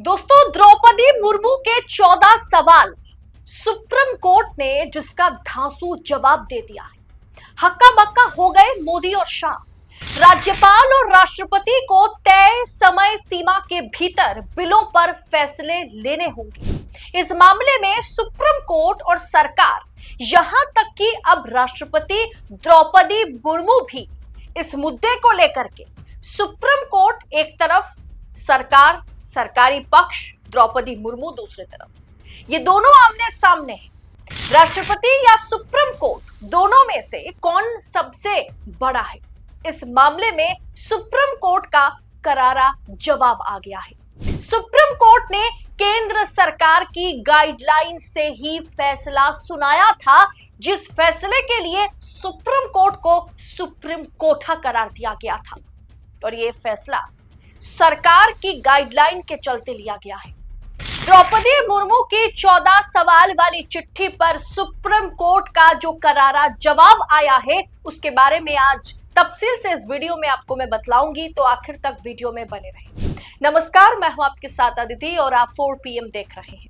दोस्तों, द्रौपदी मुर्मू के 14 सवाल सुप्रीम कोर्ट ने जिसका धांसू जवाब दे दिया है। हक्का बक्का हो गए मोदी और शाह। राज्यपाल और राष्ट्रपति को तय समय सीमा के भीतर बिलों पर फैसले लेने होंगे। इस मामले में सुप्रीम कोर्ट और सरकार, यहां तक कि अब राष्ट्रपति द्रौपदी मुर्मू भी इस मुद्दे को लेकर के सुप्रीम कोर्ट एक तरफ, सरकार सरकारी पक्ष द्रौपदी मुर्मू दूसरी तरफ, ये दोनों आमने सामने हैं। राष्ट्रपति या सुप्रीम कोर्ट, दोनों में से कौन सबसे बड़ा है? इस मामले में सुप्रीम कोर्ट का करारा जवाब आ गया है। सुप्रीम कोर्ट ने केंद्र सरकार की गाइडलाइन से ही फैसला सुनाया था, जिस फैसले के लिए सुप्रीम कोर्ट को सुप्रीम कोठा करार दिया गया था, और यह फैसला सरकार की गाइडलाइन के चलते लिया गया है। द्रौपदी मुर्मू की 14 सवाल वाली चिट्ठी पर सुप्रीम कोर्ट का जो करारा जवाब आया है, उसके बारे में आज तफसील से इस वीडियो में आपको मैं बतलाऊंगी, तो आखिर तक वीडियो में बने रहें। नमस्कार, मैं हूं आपके साथ अदिति और आप 4 PM देख रहे हैं।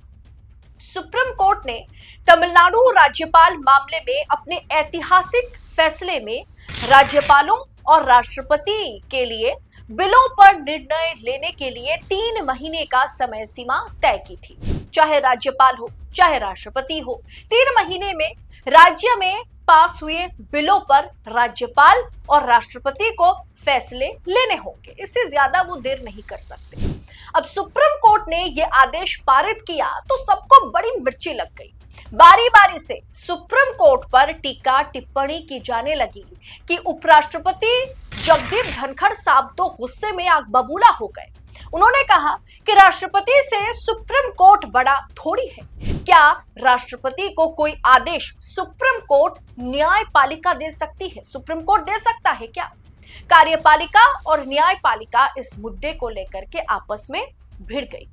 सुप्रीम कोर्ट ने तमिलनाडु राज्यपाल मामले में अपने ऐतिहासिक फैसले में राज्यपालों और राष्ट्रपति के लिए बिलों पर निर्णय लेने के लिए 3 महीने का समय सीमा तय की थी। चाहे राज्यपाल हो चाहे राष्ट्रपति हो, 3 महीने में राज्य में पास हुए बिलों पर राज्यपाल और राष्ट्रपति को फैसले लेने होंगे। इससे ज्यादा वो देर नहीं कर सकते। अब सुप्रीम कोर्ट ने यह आदेश पारित किया तो सबको बड़ी मिर्ची लग गई। बारी बारी से सुप्रीम कोर्ट पर टीका टिप्पणी की जाने लगी कि उपराष्ट्रपति जगदीप धनखड़ साहब तो गुस्से में आग बबूला हो गए। उन्होंने कहा कि राष्ट्रपति से सुप्रीम कोर्ट बड़ा थोड़ी है। क्या राष्ट्रपति को कोई आदेश सुप्रीम कोर्ट न्यायपालिका दे सकती है? सुप्रीम कोर्ट दे सकता है क्या? कार्यपालिका और न्यायपालिका इस मुद्दे को लेकर के आपस में भिड़ गई,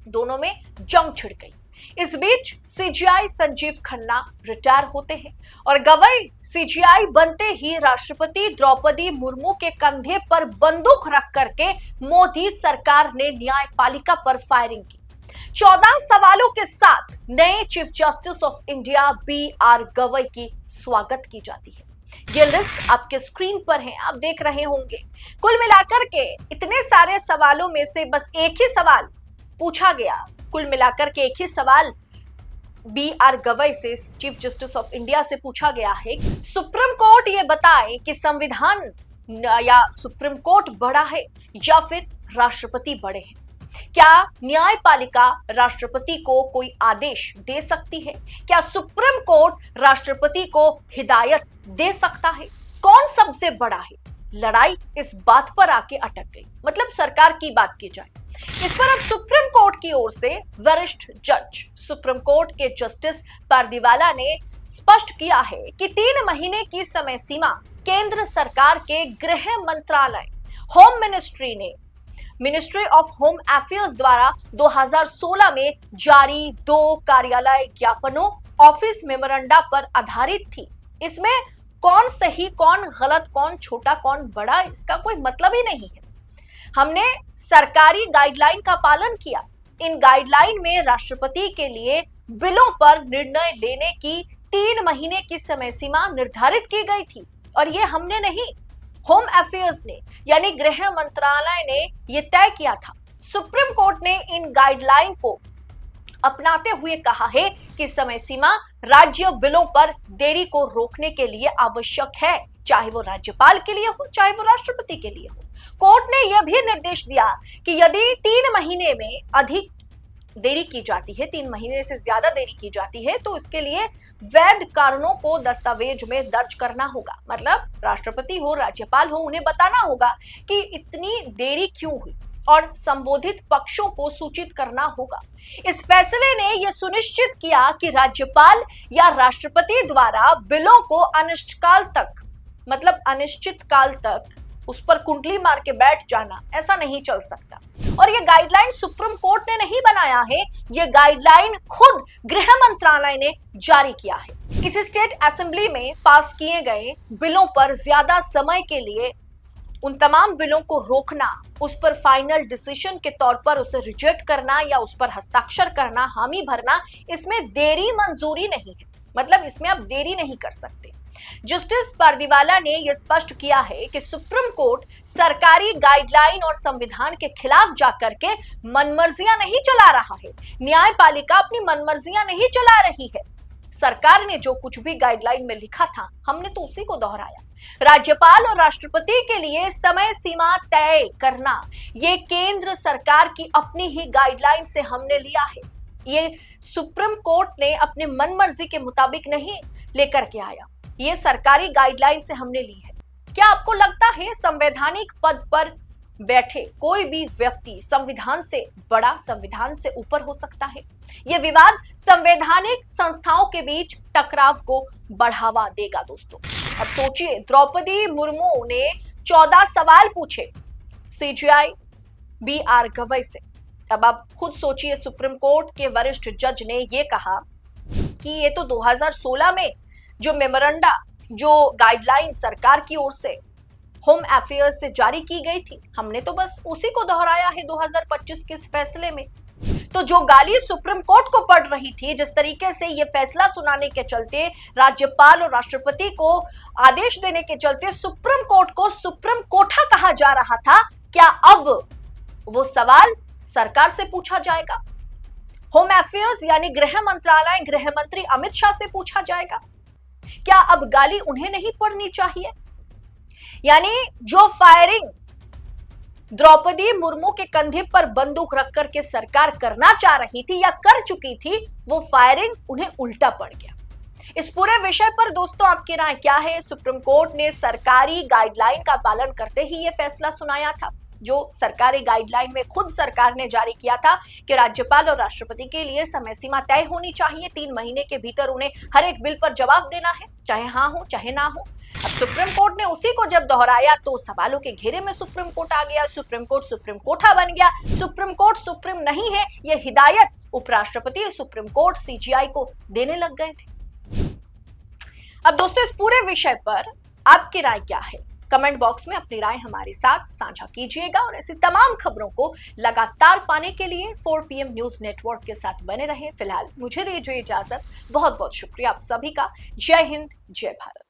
दोनों में जंग छिड़ गई। इस बीच सीजीआई संजीव खन्ना रिटायर होते हैं और गवई सीजीआई बनते ही राष्ट्रपति द्रौपदी मुर्मू के कंधे पर बंदूक रख करके मोदी सरकार ने न्यायपालिका पर फायरिंग की। 14 सवालों के साथ नए chief justice of India BR Gavai की स्वागत की जाती है। ये लिस्ट आपके स्क्रीन पर है, आप देख रहे होंगे। कुल मिलाकर के इतने सारे सवालों में से बस एक ही सवाल पूछा गया। कुल मिलाकर के एक ही सवाल BR गवई से, चीफ जस्टिस ऑफ इंडिया से पूछा गया है। सुप्रीम कोर्ट ये बताए कि संविधान या सुप्रीम कोर्ट बड़ा है या फिर राष्ट्रपति बड़े हैं? क्या न्यायपालिका राष्ट्रपति को कोई आदेश दे सकती है? क्या सुप्रीम कोर्ट राष्ट्रपति को हिदायत दे सकता है? कौन सबसे बड़ा है? लड़ाई इस बात पर आके अटक गई। मतलब सरकार की बात की जाए, इस पर अब सुप्रीम कोर्ट की ओर से वरिष्ठ जज सुप्रीम कोर्ट के जस्टिस पारदीवाला ने स्पष्ट किया है कि 3 महीने की समय सीमा केंद्र सरकार के गृह मंत्रालय, होम मिनिस्ट्री ने मिनिस्ट्री ऑफ होम अफेयर्स द्वारा 2016 में जारी 2 कार्यालय ज्ञापनों, ऑफिस मेमोरेंडा पर आधारित थी। इसमें कौन सही, कौन गलत, कौन छोटा, कौन बड़ा, इसका कोई मतलब ही नहीं है। हमने सरकारी गाइडलाइन का पालन किया। इन गाइडलाइन में राष्ट्रपति के लिए बिलों पर निर्णय लेने की 3 महीने की समय सीमा निर्धारित की गई थी, और ये हमने नहीं, होम अफेयर्स ने यानी गृह मंत्रालय ने यह तय किया था। सुप्रीम कोर्ट ने इन गाइडलाइन को अपनाते हुए कहा है कि समय सीमा राज्य बिलों पर देरी को रोकने के लिए आवश्यक है, चाहे वो राज्यपाल के लिए हो चाहे वो राष्ट्रपति के लिए हो। कोर्ट ने यह भी निर्देश दिया कि यदि 3 महीने में अधिक देरी की जाती है, 3 महीने से ज्यादा देरी की जाती है, तो इसके लिए वैध कारणों को दस्तावेज में दर्ज करना होगा। मतलब राष्ट्रपति हो, राज्यपाल हो, उन्हें बताना होगा कि इतनी देरी क्यों हुई और संबोधित पक्षों को सूचित करना होगा। इस फैसले ने यह सुनिश्चित किया कि राज्यपाल या राष्ट्रपति द्वारा बिलों को अनिश्चित काल तक उस पर कुंडली मार के बैठ जाना, ऐसा नहीं चल सकता। और ये गाइडलाइन सुप्रीम कोर्ट ने नहीं बनाया है, ये गाइडलाइन खुद गृह मंत्रालय ने जारी किया है। किसी स्टेट असेंबली में पास किए गए बिलों पर ज्यादा समय के लिए उन तमाम बिलों को रोकना, उस पर फाइनल डिसीजन के तौर पर उसे रिजेक्ट करना या उस पर हस्ताक्षर करना, हामी भरना, इसमें देरी मंजूरी नहीं है। मतलब इसमें आप देरी नहीं कर सकते। जस्टिस पारदीवाला ने यह स्पष्ट किया है कि सुप्रीम कोर्ट सरकारी गाइडलाइन और संविधान के खिलाफ जाकर के मनमर्जियां नहीं चला रहा है। न्यायपालिका अपनी मनमर्जियां नहीं चला रही है। सरकार ने जो कुछ भी गाइडलाइन में लिखा था, हमने तो उसी को दोहराया। राज्यपाल और राष्ट्रपति के लिए समय सीमा तय करना, ये केंद्र सरकार की अपनी ही गाइडलाइन से हमने लिया है। ये सुप्रीम कोर्ट ने अपने मनमर्जी के मुताबिक नहीं लेकर के आया, ये सरकारी गाइडलाइन से हमने ली है। क्या आपको लगता है संवैधानिक पद पर बैठे कोई भी व्यक्ति संविधान से बड़ा, संविधान से ऊपर हो सकता है? यह विवाद संवैधानिक संस्थाओं के बीच टकराव को बढ़ावा देगा। दोस्तों, अब सोचिए, द्रौपदी मुर्मू ने 14 सवाल पूछे सीजेआई BR गवई से। अब आप खुद सोचिए, सुप्रीम कोर्ट के वरिष्ठ जज ने यह कहा कि ये तो 2016 में जो मेमोरेंडा, जो गाइडलाइन सरकार की ओर से होम अफेयर्स से जारी की गई थी, हमने तो बस उसी को दोहराया है 2025 के इस फैसले में। तो जो गाली सुप्रीम कोर्ट को पड़ रही थी, जिस तरीके से ये फैसला सुनाने के चलते, राज्यपाल और राष्ट्रपति को आदेश देने के चलते सुप्रीम कोर्ट को सुप्रीम कोठा कहा जा रहा था, क्या अब वो सवाल सरकार से पूछा जाएगा? होम अफेयर्स यानी गृह मंत्रालय, गृह मंत्री अमित शाह से पूछा जाएगा? क्या अब गाली उन्हें नहीं पड़नी चाहिए? यानी जो फायरिंग द्रौपदी मुर्मू के कंधे पर बंदूक रख करके सरकार करना चाह रही थी या कर चुकी थी, वो फायरिंग उन्हें उल्टा पड़ गया। इस पूरे विषय पर दोस्तों आपकी राय क्या है? सुप्रीम कोर्ट ने सरकारी गाइडलाइन का पालन करते ही यह फैसला सुनाया था, जो सरकारी गाइडलाइन में खुद सरकार ने जारी किया था कि राज्यपाल और राष्ट्रपति के लिए समय सीमा तय होनी चाहिए। 3 महीने के भीतर उन्हें हर एक बिल पर जवाब देना है, चाहे हाँ हो चाहे ना हो। अब सुप्रीम कोर्ट ने उसी को जब दोहराया तो सवालों के घेरे में सुप्रीम कोर्ट आ गया। सुप्रीम कोर्ट सुप्रीम कोठा बन गया। सुप्रीम कोर्ट सुप्रीम नहीं है, यह हिदायत उपराष्ट्रपति सुप्रीम कोर्ट CGI को देने लग गए थे। अब दोस्तों, इस पूरे विषय पर आपकी राय क्या है? कमेंट बॉक्स में अपनी राय हमारे साथ साझा कीजिएगा और ऐसी तमाम खबरों को लगातार पाने के लिए 4 PM न्यूज नेटवर्क के साथ बने रहें। फिलहाल मुझे दीजिए इजाजत। बहुत बहुत शुक्रिया आप सभी का। जय हिंद, जय भारत।